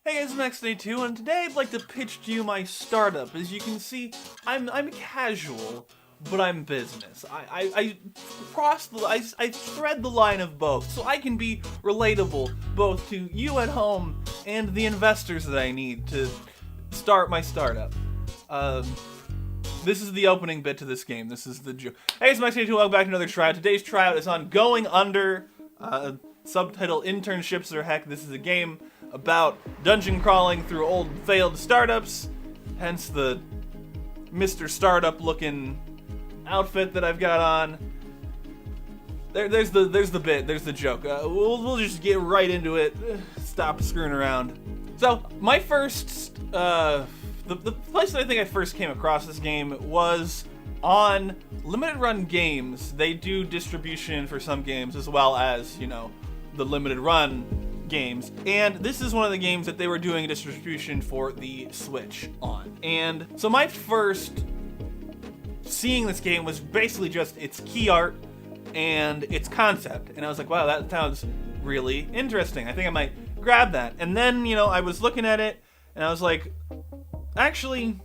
Hey, it's Max82, and today I'd like to pitch to you my startup. As you can see, I'm casual, but I'm business. I thread the line of both, so I can be relatable both to you at home and the investors that I need to start my startup. This is the opening bit to this game. This is the joke. Hey, it's Max82, welcome back to another tryout. Today's tryout is on Going Under, subtitle Internships or Heck. This is a game about dungeon crawling through old failed startups, hence the Mr. Startup looking outfit that I've got on. There's the bit, there's the joke. We'll just get right into it. Stop screwing around. So my first, the place that I think I first came across this game was on Limited Run Games. They do distribution for some games as well as, you know, the Limited Run games, and this is one of the games that they were doing distribution for the Switch on. And so my first seeing this game was basically just its key art and its concept, and I was like, wow, that sounds really interesting. I think I might grab that. And then, you know, I was looking at it and I was like, actually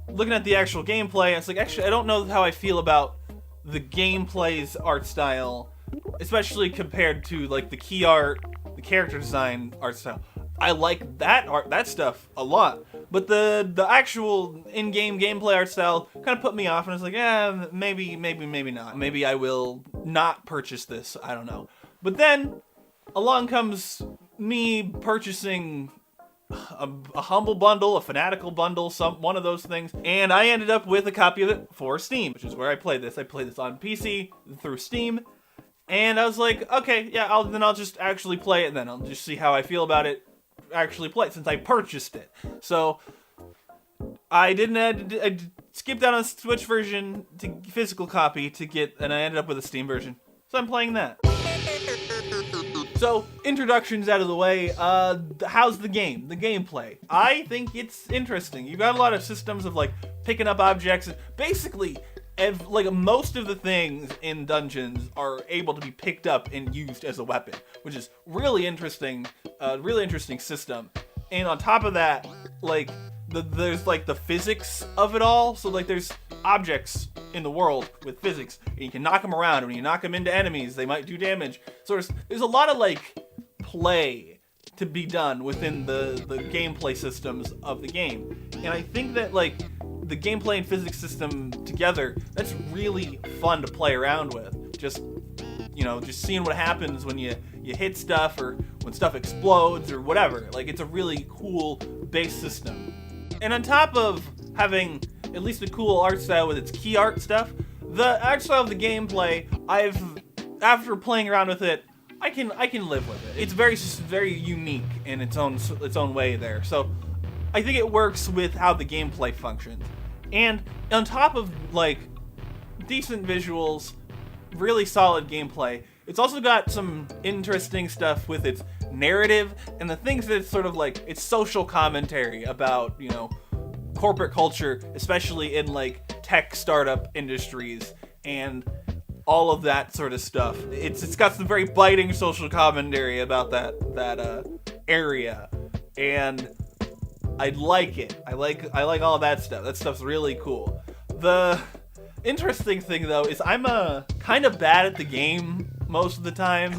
looking at the actual gameplay, I was like, actually I don't know how I feel about the gameplay's art style, especially compared to like the key art, the character design art style. I like that stuff a lot, but the actual in-game gameplay art style kind of put me off, and I was like, yeah, maybe not. Maybe I will not purchase this. I don't know. But then along comes me purchasing a humble bundle, a fanatical bundle, one of those things, and I ended up with a copy of it for Steam, which is where I played this. I played this on PC through Steam. And I was like, okay, yeah, I'll just actually play it, and then I'll just see how I feel about it, actually play it, since I purchased it. So, I skipped out on the Switch version to physical copy and I ended up with a Steam version. So I'm playing that. So, introductions out of the way, how's the game? The gameplay. I think it's interesting. You've got a lot of systems of, like, picking up objects. Basically, most of the things in dungeons are able to be picked up and used as a weapon, which is really interesting system. And on top of that, like, there's like the physics of it all. So like there's objects in the world with physics, and you can knock them around, and when you knock them into enemies, they might do damage. So there's a lot of like play to be done within the gameplay systems of the game. And I think that like the gameplay and physics system together, that's really fun to play around with. Just seeing what happens when you hit stuff, or when stuff explodes, or whatever. Like, it's a really cool base system. And on top of having at least a cool art style with its key art stuff, the art style of the gameplay, after playing around with it, I can live with it. It's very unique in its own way there. So I think it works with how the gameplay functions. And on top of, like, decent visuals, really solid gameplay, it's also got some interesting stuff with its narrative and the things that it's sort of like, it's social commentary about, you know, corporate culture, especially in, like, tech startup industries and all of that sort of stuff. It's got some very biting social commentary about that area, and I like it. I like all of that stuff. That stuff's really cool. The interesting thing, though, is I'm kind of bad at the game most of the time.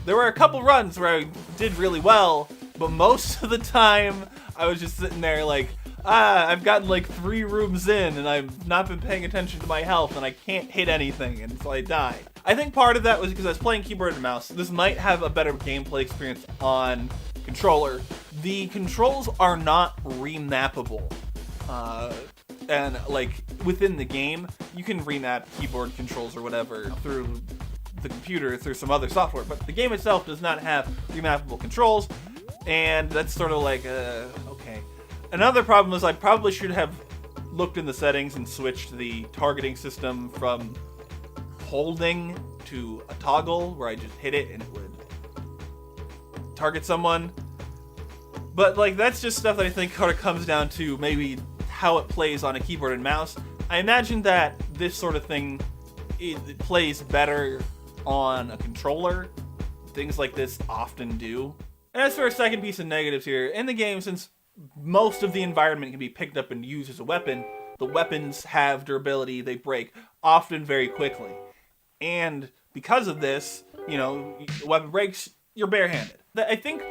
There were a couple runs where I did really well, but most of the time I was just sitting there like, I've gotten like 3 rooms in, and I've not been paying attention to my health, and I can't hit anything, and so I die. I think part of that was because I was playing keyboard and mouse. This might have a better gameplay experience on controller. The controls are not remappable. And like within the game, you can remap keyboard controls or whatever through the computer, through some other software, but the game itself does not have remappable controls, and that's sort of like, okay. Another problem is I probably should have looked in the settings and switched the targeting system from holding to a toggle where I just hit it and it would target someone. But like, that's just stuff that I think kind of comes down to maybe how it plays on a keyboard and mouse. I imagine that this sort of thing it plays better on a controller. Things like this often do. And as for our second piece of negatives here, in the game, since most of the environment can be picked up and used as a weapon, the weapons have durability, they break, often very quickly. And because of this, the weapon breaks, you're barehanded. I think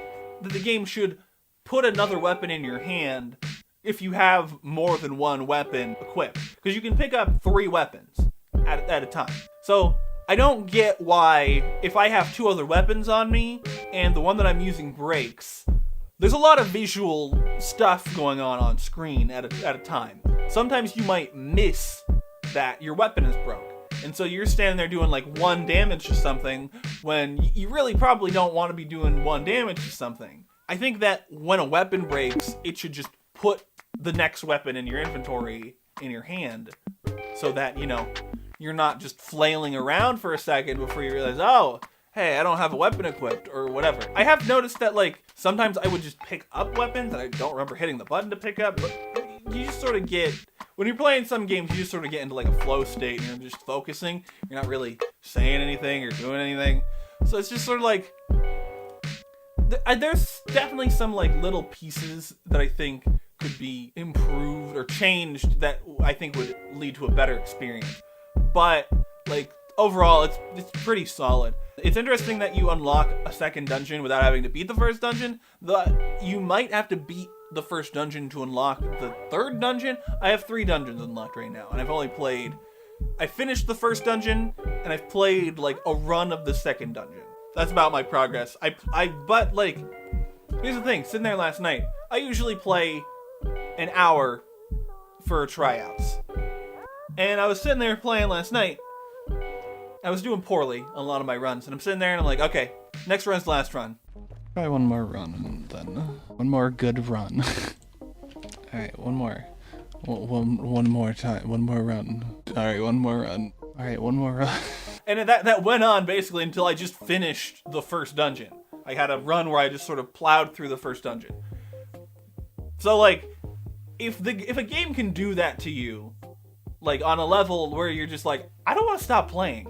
that the game should put another weapon in your hand if you have more than one weapon equipped. Because you can pick up 3 weapons at a time. So I don't get why, if I have 2 other weapons on me and the one that I'm using breaks, there's a lot of visual stuff going on screen at a time. Sometimes you might miss that your weapon is broke. And so you're standing there doing like 1 damage to something when you really probably don't want to be doing 1 damage to something. I think that when a weapon breaks, it should just put the next weapon in your inventory in your hand so that, you're not just flailing around for a second before you realize, oh, hey, I don't have a weapon equipped or whatever. I have noticed that sometimes I would just pick up weapons and I don't remember hitting the button to pick up, but you just sort of get, when you're playing some games, you just sort of get into a flow state and you're just focusing. You're not really saying anything or doing anything. So it's just sort of there's definitely some little pieces that I think could be improved or changed that I think would lead to a better experience. But overall, it's pretty solid. It's interesting that you unlock a second dungeon without having to beat the first dungeon. You might have to beat the first dungeon to unlock the third dungeon. I have 3 dungeons unlocked right now, and I finished the first dungeon, and I've played a run of the second dungeon. That's about my progress. But here's the thing, sitting there last night, I usually play an hour for tryouts. And I was sitting there playing last night. I was doing poorly on a lot of my runs, and I'm sitting there and I'm like, okay, next run's the last run. Try one more run, and then one more good run. Alright, one more. One more time. One more run. Alright, one more run. Alright, one more run. And that went on basically until I just finished the first dungeon. I had a run where I just sort of plowed through the first dungeon. So if a game can do that to you, on a level where you're just I don't want to stop playing,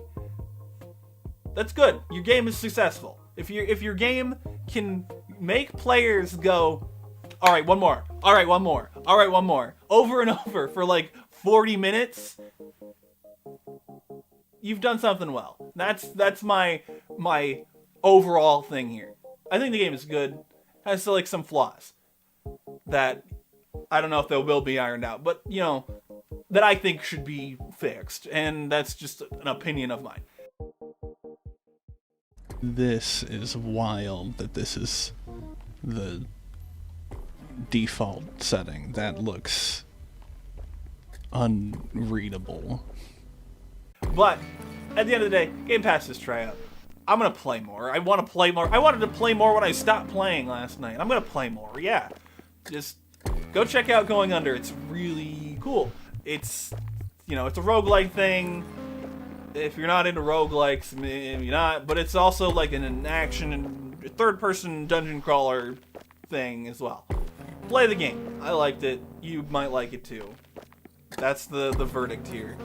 that's good. Your game is successful. If your game can make players go, all right, one more, all right, one more, all right, one more, over and over for 40 minutes, you've done something well. That's my overall thing here. I think the game is good. Has some flaws that I don't know if they will be ironed out, but that I think should be fixed, and that's just an opinion of mine. This is wild that this is the default setting. That looks unreadable. But at the end of the day, Game Pass is tryout. I'm gonna play more. I want to play more. I wanted to play more when I stopped playing last night. I'm gonna play more. Yeah, just go check out Going Under. It's really cool. It's it's a roguelike thing. If you're not into roguelikes, maybe not. But it's also an action and third-person dungeon crawler thing as well. Play the game. I liked it. You might like it too. That's the verdict here.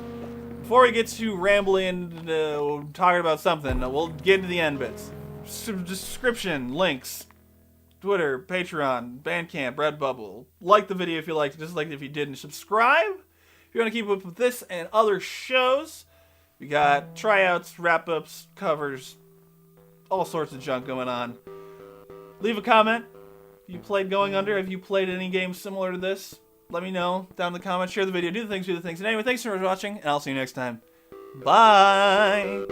Before we get to rambling, talking about something, we'll get into the end bits. Description, links, Twitter, Patreon, Bandcamp, Redbubble. Like the video if you liked it, dislike it if you didn't. Subscribe if you want to keep up with this and other shows. We got tryouts, wrap-ups, covers, all sorts of junk going on. Leave a comment. If you played Going Under, have you played any games similar to this? Let me know down in the comments. Share the video, do the things. And anyway, thanks for watching, and I'll see you next time. Bye!